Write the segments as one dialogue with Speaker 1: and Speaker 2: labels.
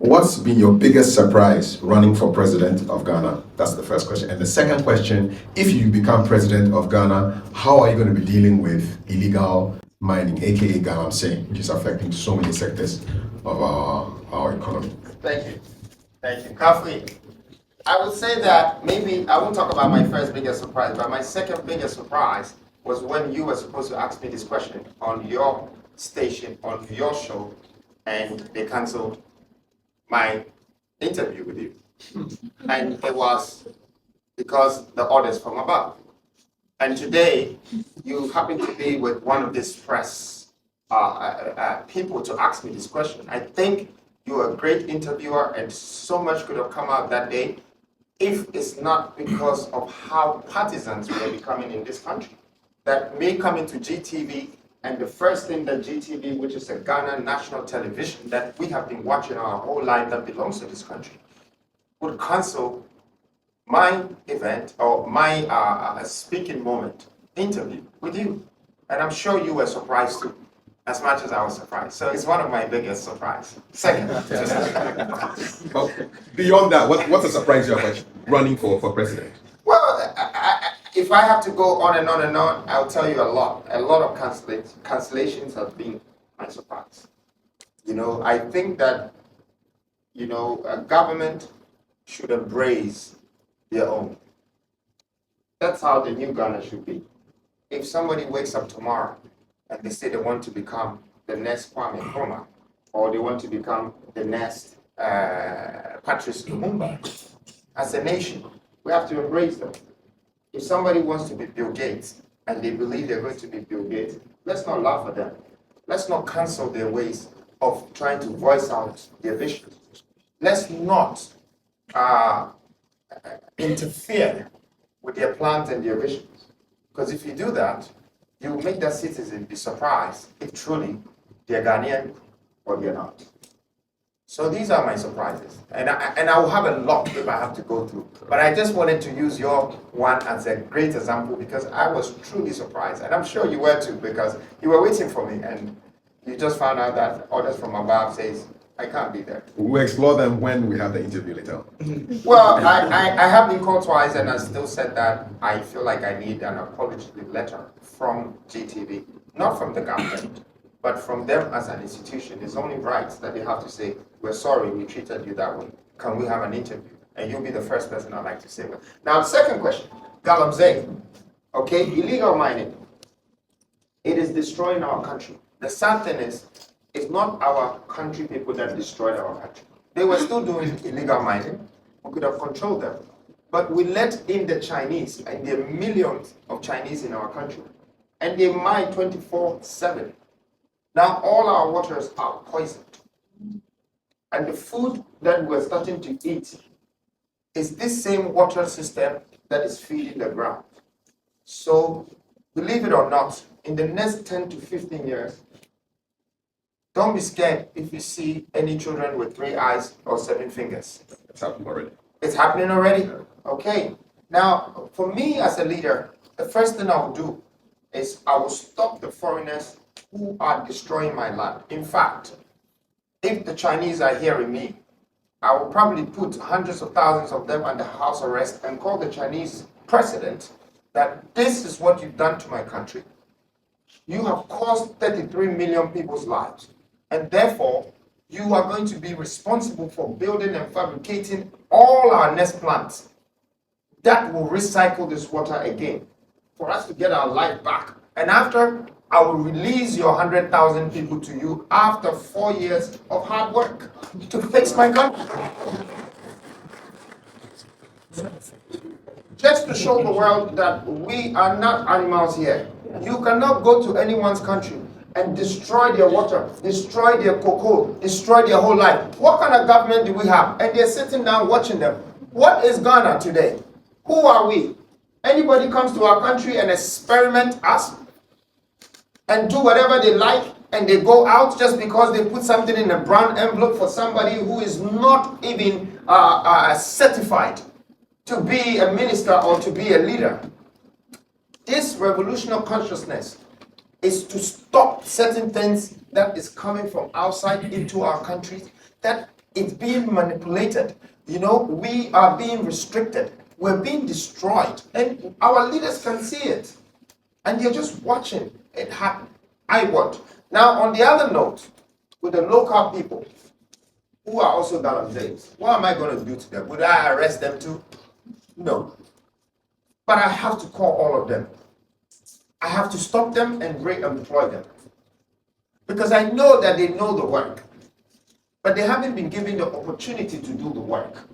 Speaker 1: What's been your biggest surprise running for president of Ghana? That's the first question. And the second question, if you become president of Ghana, how are you going to be dealing with illegal mining, aka galamsey, which is affecting so many sectors of our economy?
Speaker 2: Thank you. Thank you. Kafri, I would say that maybe I won't talk about my first biggest surprise, but my second biggest surprise was when you were supposed to ask me this question on your station, on your show, and they canceled my interview with you. And it was because the orders from above. And today, you happen to be with one of these press people to ask me this question. I think you're a great interviewer, and so much could have come out that day if it's not because of how partisans we are becoming in this country. That may come into GTV, and the first thing that GTV, which is a Ghana national television that we have been watching our whole life that belongs to this country, would cancel my event or my speaking moment interview with you. And I'm sure you were surprised too, as much as I was surprised. So it's one of my biggest surprises. Second.
Speaker 1: Well, beyond that, what's a surprise you have running for president?
Speaker 2: Well, if I have to go on and on and on, I'll tell you a lot. A lot of cancellations have been my surprise. I think that, a government should embrace their own. That's how the new Ghana should be. If somebody wakes up tomorrow and they say they want to become the next Kwame Nkrumah, or they want to become the next Patrice Lumumba, as a nation, we have to embrace them. If somebody wants to be Bill Gates and they believe they're going to be Bill Gates, let's not laugh at them. Let's not cancel their ways of trying to voice out their vision. Let's not interfere with their plans and their visions. Because if you do that, you will make that citizen be surprised if truly they're Ghanaian or they're not. So these are my surprises. And I will have a lot if I have to go through. But I just wanted to use your one as a great example because I was truly surprised. And I'm sure you were too, because you were waiting for me and you just found out that orders from above says, I can't be there.
Speaker 1: We'll explore them when we have the interview later.
Speaker 2: Well, I have been called twice and I still said that I feel like I need an apology letter from GTV, not from the government, but from them as an institution. It's only right that they have to say, we're sorry we treated you that way. Can we have an interview? And you'll be the first person I'd like to say that. Now, the second question, galamsey, okay, illegal mining. It is destroying our country. The sad thing is, it's not our country people that destroyed our country. They were still doing illegal mining. We could have controlled them. But we let in the Chinese, and there are millions of Chinese in our country. And they mine 24/7. Now all our waters are poisoned. And the food that we're starting to eat is this same water system that is feeding the ground. So, believe it or not, in the next 10 to 15 years, don't be scared if you see any children with 3 eyes or 7 fingers.
Speaker 1: It's happening already.
Speaker 2: It's happening already? Okay. Now, for me as a leader, the first thing I will do is I will stop the foreigners who are destroying my land. In fact, if the Chinese are hearing me, I will probably put hundreds of thousands of them under house arrest and call the Chinese president that this is what you've done to my country. You have caused 33 million people's lives. And therefore, you are going to be responsible for building and fabricating all our nest plants that will recycle this water again for us to get our life back. And after, I will release your 100,000 people to you after 4 years of hard work to fix my country. Just to show the world that we are not animals here. You cannot go to anyone's country and destroy their water, destroy their cocoa, destroy their whole life. What kind of government do we have? And they're sitting down watching them. What is Ghana today? Who are we? Anybody comes to our country and experiment us and do whatever they like and they go out just because they put something in a brown envelope for somebody who is not even certified to be a minister or to be a leader. This revolutionary consciousness is to stop certain things that is coming from outside into our countries that It's being manipulated. You know, we are being restricted. We're being destroyed. And our leaders can see it. And they're just watching it happen. I watch. Now, on the other note, with the local people who are also Galamseys, what am I going to do to them? Would I arrest them too? No. But I have to call all of them. I have to stop them and re-employ them. Because I know that they know the work, but they haven't been given the opportunity to do the work.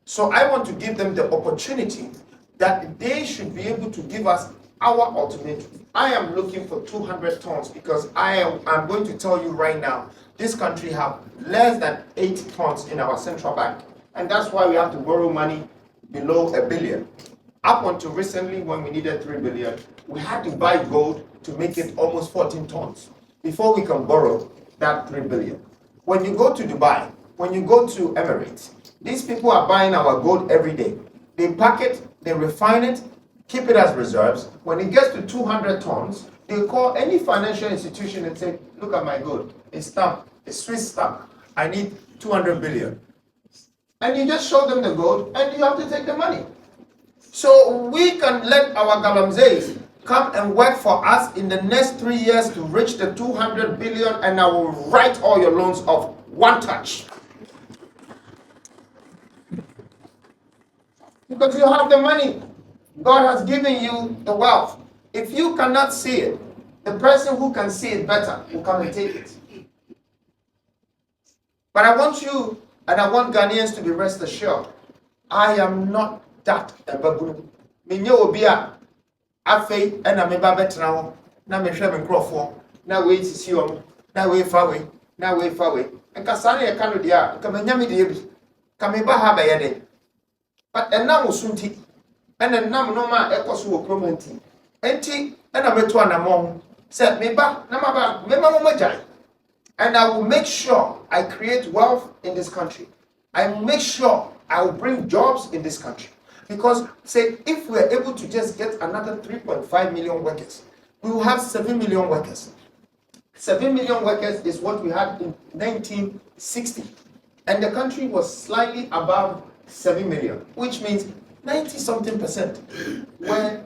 Speaker 2: So I want to give them the opportunity that they should be able to give us our ultimatum. I am looking for 200 tons because I'm going to tell you right now, this country have less than 80 tons in our central bank. And that's why we have to borrow money below $1 billion. Up until recently, when we needed 3 billion, we had to buy gold to make it almost 14 tons before we can borrow that 3 billion. When you go to Dubai, when you go to Emirates, these people are buying our gold every day. They pack it, they refine it, keep it as reserves. When it gets to 200 tons, they call any financial institution and say, look at my gold. It's stamped, it's Swiss stamp. I need 200 billion. And you just show them the gold and you have to take the money. So we can let our Galamseys come and work for us in the next 3 years to reach the 200 billion, and I will write all your loans off one touch. Because you have the money. God has given you the wealth. If you cannot see it, the person who can see it better will come and take it. But I want you, and I want Ghanaians to be rest assured, I am not that Mbaguru. Minye obia afei ena me ba betena ho na me hwe me nkrofo na we sisi om na we fa we na we fa we nka sa na ye ka no dia nka manya me de bi ka me ba ha ba ye de but enam osunti ena nam no ma ekoso wo promanti enti ena meto anamon se me ba na ma ba me ma mo majai. And I will make sure I create wealth in this country. I will make sure I will bring jobs in this country. Because, say, if we're able to just get another 3.5 million workers, we will have 7 million workers. 7 million workers is what we had in 1960. And the country was slightly above 7 million, which means 90-something% where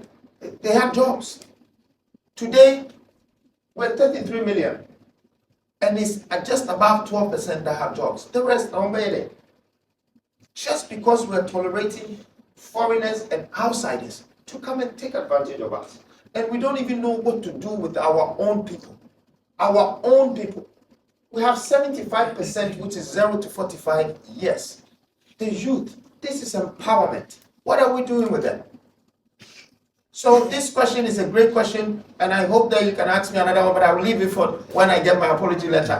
Speaker 2: they had jobs. Today, we're 33 million. And it's at just above 12% that have jobs. The rest are unpaid. Just because we're tolerating foreigners and outsiders to come and take advantage of us. And we don't even know what to do with our own people. Our own people. We have 75%, which is 0 to 45 years. The youth, this is empowerment. What are we doing with them? So this question is a great question, and I hope that you can ask me another one, but I will leave it for when I get my apology letter.